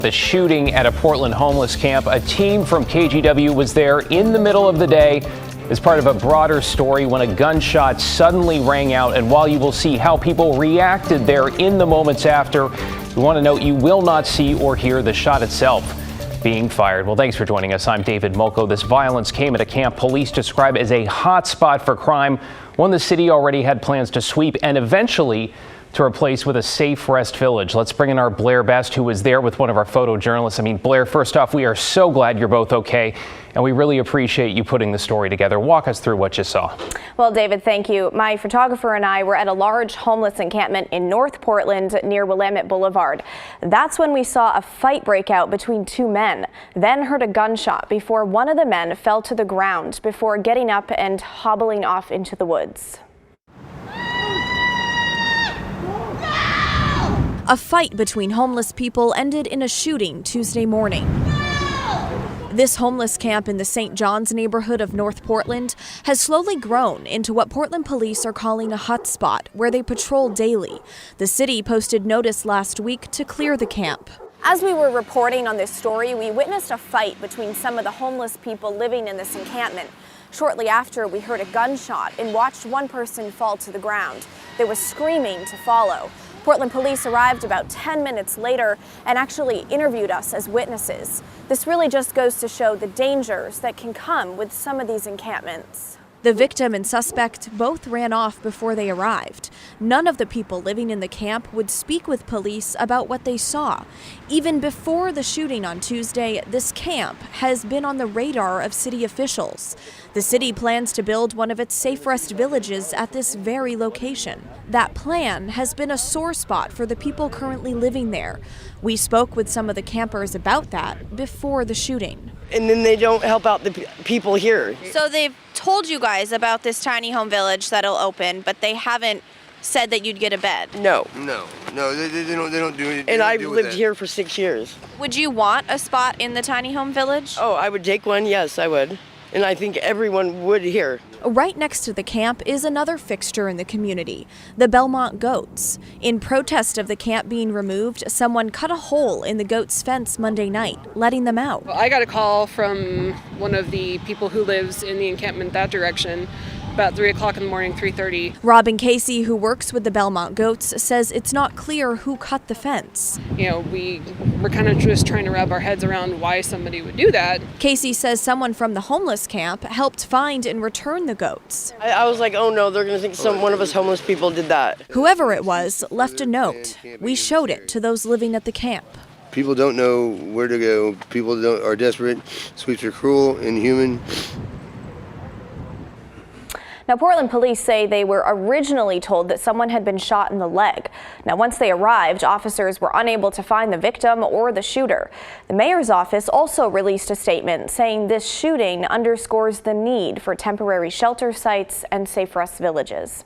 The shooting at a Portland homeless camp. A team from KGW was there in the middle of the day as part of a broader story when a gunshot suddenly rang out. And while you will see how people reacted there in the moments after, we want to note you will not see or hear the shot itself being fired. Well, thanks for joining us. I'm David Moko. This violence came at a camp police describe as a hot spot for crime, one the city already had plans to sweep and eventually to replace with a safe rest village. Let's bring in our Blair Best, who was there with one of our photojournalists. Blair, first off, we are so glad you're both okay, and we really appreciate you putting the story together. Walk us through what you saw. Well, David, thank you. My photographer and I were at a large homeless encampment in North Portland near Willamette Boulevard. That's when we saw a fight break out between two men, then heard a gunshot before one of the men fell to the ground before getting up and hobbling off into the woods. A fight between homeless people ended in a shooting Tuesday morning. This homeless camp in the St. John's neighborhood of North Portland has slowly grown into what Portland police are calling a hotspot where they patrol daily. The city posted notice last week to clear the camp. As we were reporting on this story, we witnessed a fight between some of the homeless people living in this encampment. Shortly after, we heard a gunshot and watched one person fall to the ground. There was screaming to follow. Portland police arrived about 10 minutes later and actually interviewed us as witnesses. This really just goes to show the dangers that can come with some of these encampments. The victim and suspect both ran off before they arrived. None of the people living in the camp would speak with police about what they saw. Even before the shooting on Tuesday, this camp has been on the radar of city officials. The city plans to build one of its safe rest villages at this very location. That plan has been a sore spot for the people currently living there. We spoke with some of the campers about that before the shooting. And then they don't help out the people here. So they've told you guys about this tiny home village that'll open, but they haven't said that you'd get a bed. No, they don't do it. and I've lived here for 6 years. Would you want a spot in the tiny home village? Oh, I would take one, yes, I would. And I think everyone would here. Right next to the camp is another fixture in the community, the Belmont goats. In protest of the camp being removed, someone cut a hole in the goats' fence Monday night, letting them out. I got a call from one of the people who lives in the encampment that direction about 3 o'clock in the morning, 3:30. Robin Casey, who works with the Belmont goats, says it's not clear who cut the fence. We're kind of just trying to wrap our heads around why somebody would do that. Casey says someone from the homeless camp helped find and return the goats. I was like, oh no, they're going to think one of us homeless people did that. Whoever it was left a note. We showed it to those living at the camp. People don't know where to go. People are desperate. Sweeps are cruel, inhuman. Now, Portland police say they were originally told that someone had been shot in the leg. Now, once they arrived, officers were unable to find the victim or the shooter. The mayor's office also released a statement saying this shooting underscores the need for temporary shelter sites and safe rest villages.